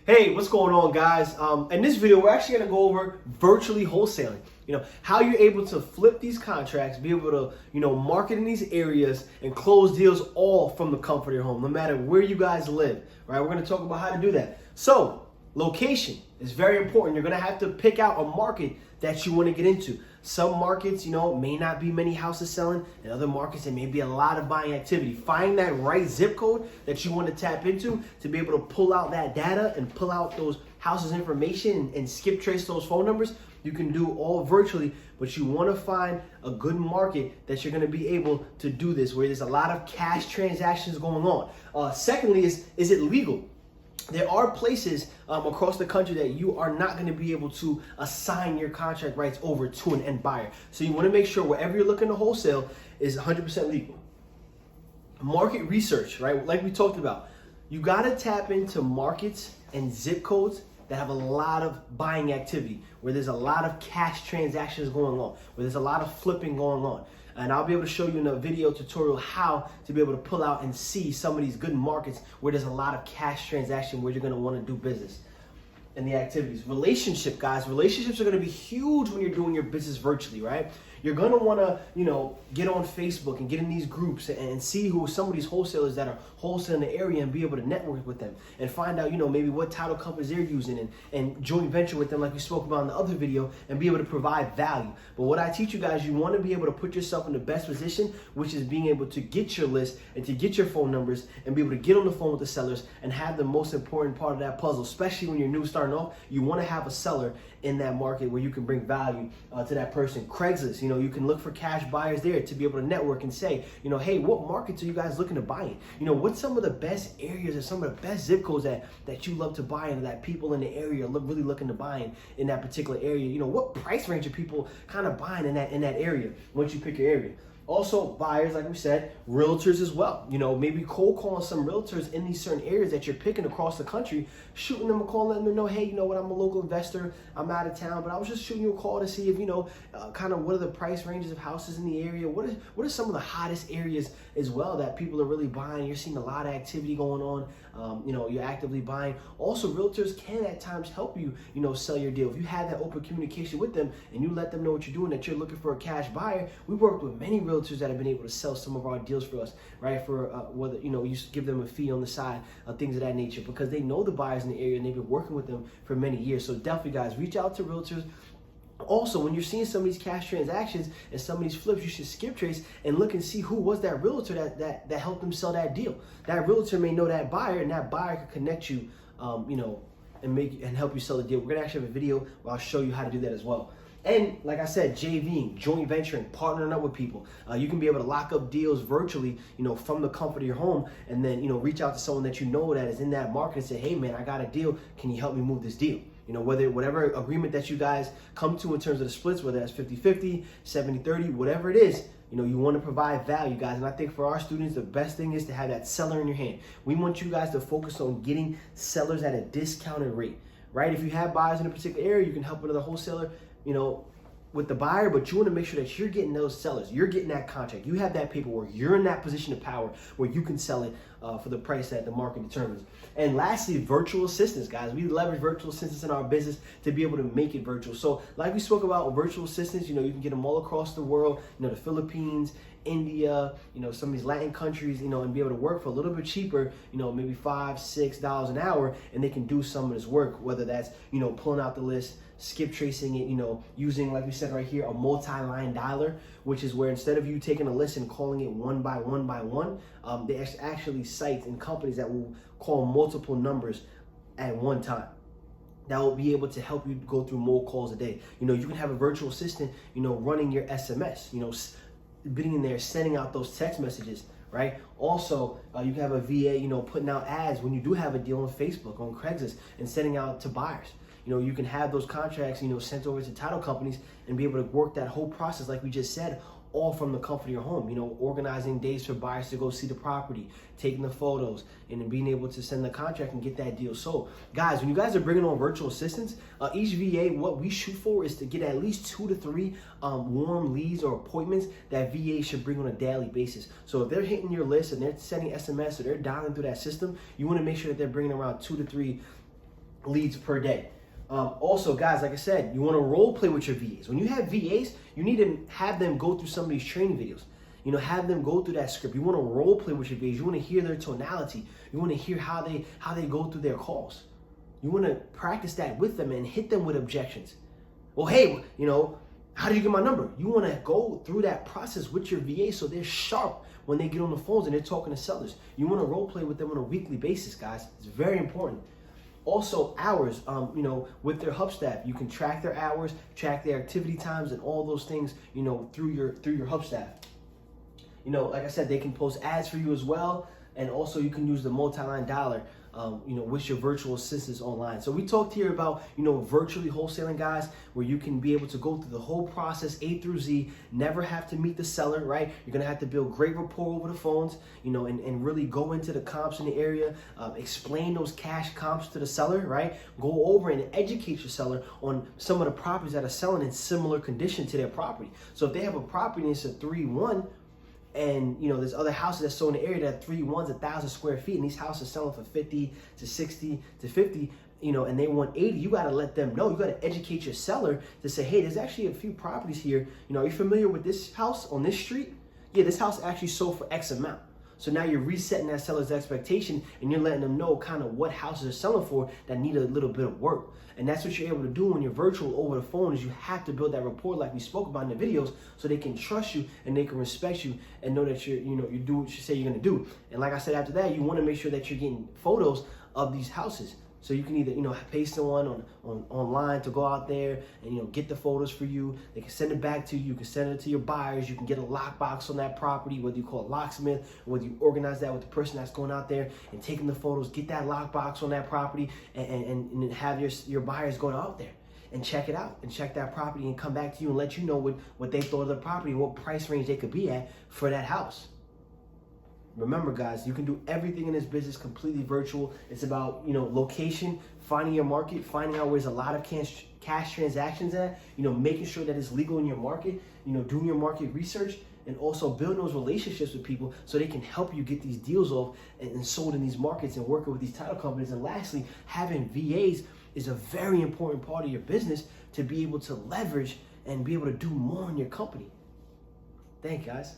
Hey, what's going on, guys? In this video, we're actually going to go over virtually wholesaling. How you're able to flip these contracts, be able to, market in these areas and close deals all from the comfort of your home, no matter where you guys live, right? We're going to talk about how to do that. So, location is very important. You're going to have to pick out a market that you want to get into. Some markets, may not be many houses selling. In other markets, there may be a lot of buying activity. Find that right zip code that you want to tap into to be able to pull out that data and pull out those houses information and skip trace those phone numbers. You can do all virtually, but you want to find a good market that you're going to be able to do this, where there's a lot of cash transactions going on. Secondly, is it legal? There are places across the country that you are not going to be able to assign your contract rights over to an end buyer. So you want to make sure wherever you're looking to wholesale is 100% legal. Market research, right? Like we talked about, you got to tap into markets and zip codes that have a lot of buying activity, where there's a lot of cash transactions going on, where there's a lot of flipping going on. And I'll be able to show you in a video tutorial how to be able to pull out and see some of these good markets where there's a lot of cash transaction, where you're going to want to do business and the activities. Relationship, guys. Relationships are going to be huge when you're doing your business virtually, right? You're going to want to, get on Facebook and get in these groups and see who some of these wholesalers that are wholesaling in the area and be able to network with them and find out, maybe what title companies they're using and joint venture with them like we spoke about in the other video and be able to provide value. But what I teach you guys, you want to be able to put yourself in the best position, which is being able to get your list and to get your phone numbers and be able to get on the phone with the sellers and have the most important part of that puzzle, especially when you're new starting off. You want to have a seller in that market where you can bring value to that person. Craigslist, you can look for cash buyers there to be able to network and say, hey, what markets are you guys looking to buy in? What's some of the best areas or some of the best zip codes that you love to buy in, that people in the area are really looking to buy in that particular area? What price range are people kind of buying in that area once you pick your area? Also, buyers, like we said, realtors as well. Maybe cold calling some realtors in these certain areas that you're picking across the country, shooting them a call, letting them know, hey, I'm a local investor, I'm out of town, but I was just shooting you a call to see if, kind of what are the price ranges of houses in the area? What are some of the hottest areas as well that people are really buying? You're seeing a lot of activity going on. You're actively buying. Also, realtors can at times help you, sell your deal. If you have that open communication with them and you let them know what you're doing, that you're looking for a cash buyer. We worked with many realtors that have been able to sell some of our deals for us, right? For whether, you give them a fee on the side, things of that nature, because they know the buyers in the area and they've been working with them for many years. So definitely, guys, reach out to realtors. Also, when you're seeing some of these cash transactions and some of these flips, you should skip trace and look and see who was that realtor that helped them sell that deal. That realtor may know that buyer, and that buyer could connect you, and help you sell the deal. We're gonna actually have a video where I'll show you how to do that as well. And like I said, JVing, joint venturing, partnering up with people. You can be able to lock up deals virtually, from the comfort of your home, and then, reach out to someone that that is in that market and say, hey man, I got a deal. Can you help me move this deal? Whatever agreement that you guys come to in terms of the splits, whether that's 50-50, 70-30, whatever it is, you want to provide value, guys. And I think for our students, the best thing is to have that seller in your hand. We want you guys to focus on getting sellers at a discounted rate, right? If you have buyers in a particular area, you can help another wholesaler, with the buyer, but you want to make sure that you're getting those sellers. You're getting that contract. You have that paperwork. You're in that position of power where you can sell it for the price that the market determines. And lastly, virtual assistants, guys. We leverage virtual assistants in our business to be able to make it virtual. So like we spoke about virtual assistants, you can get them all across the world, the Philippines, India, some of these Latin countries, and be able to work for a little bit cheaper, maybe $5-6 an hour, and they can do some of this work, whether that's, pulling out the list, skip tracing it, using, like we said right here, a multi-line dialer, which is where instead of you taking a list and calling it one by one, they actually sites and companies that will call multiple numbers at one time. That will be able to help you go through more calls a day. You can have a virtual assistant, running your SMS, being in there, sending out those text messages, right? Also, you can have a VA, putting out ads when you do have a deal on Facebook, on Craigslist, and sending out to buyers. You can have those contracts, sent over to title companies and be able to work that whole process, like we just said, all from the comfort of your home. Organizing days for buyers to go see the property, taking the photos, and then being able to send the contract and get that deal sold. Guys, when you guys are bringing on virtual assistants, each VA, what we shoot for is to get at least 2 to 3 warm leads or appointments that VA should bring on a daily basis. So if they're hitting your list and they're sending SMS or they're dialing through that system, you want to make sure that they're bringing around 2 to 3 leads per day. Also, guys, like I said, you want to role play with your VAs. When you have VAs, you need to have them go through some of these training videos. Have them go through that script. You want to role play with your VAs. You want to hear their tonality. You want to hear how they go through their calls. You want to practice that with them and hit them with objections. Well, hey, how did you get my number? You want to go through that process with your VA so they're sharp when they get on the phones and they're talking to sellers. You want to role play with them on a weekly basis, guys. It's very important. Also, hours, with their hub staff, you can track their hours, track their activity times, and all those things, through your hub staff. Like I said, they can post ads for you as well, and also you can use the multi-line dollar, with your virtual assistants online. So we talked here about, virtually wholesaling, guys, where you can be able to go through the whole process A through Z, never have to meet the seller, right? You're gonna have to build great rapport over the phones, and really go into the comps in the area, explain those cash comps to the seller, right? Go over and educate your seller on some of the properties that are selling in similar condition to their property. So if they have a property and it's a 3-1, and there's other houses that sold in the area that 3-1's 1,000 square feet, and these houses are selling for 50 to 60 to 50, and they want 80. You got to let them know. You got to educate your seller to say, hey, there's actually a few properties here. Are you familiar with this house on this street? Yeah, this house actually sold for X amount. So now you're resetting that seller's expectation, and you're letting them know kind of what houses are selling for that need a little bit of work. And that's what you're able to do when you're virtual over the phone, is you have to build that rapport like we spoke about in the videos, so they can trust you and they can respect you and know that you do what you say you're gonna do. And like I said, after that, you want to make sure that you're getting photos of these houses. So you can either, paste one on online to go out there and, get the photos for you. They can send it back to you. You can send it to your buyers. You can get a lockbox on that property, whether you call it locksmith, or whether you organize that with the person that's going out there and taking the photos, get that lockbox on that property, and have your buyers go out there and check it out and check that property and come back to you and let you know what they thought of the property and what price range they could be at for that house. Remember, guys, you can do everything in this business completely virtual. It's about, location, finding your market, finding out where there's a lot of cash transactions at, making sure that it's legal in your market, doing your market research, and also building those relationships with people so they can help you get these deals off and sold in these markets and working with these title companies. And lastly, having VAs is a very important part of your business to be able to leverage and be able to do more in your company. Thank you, guys.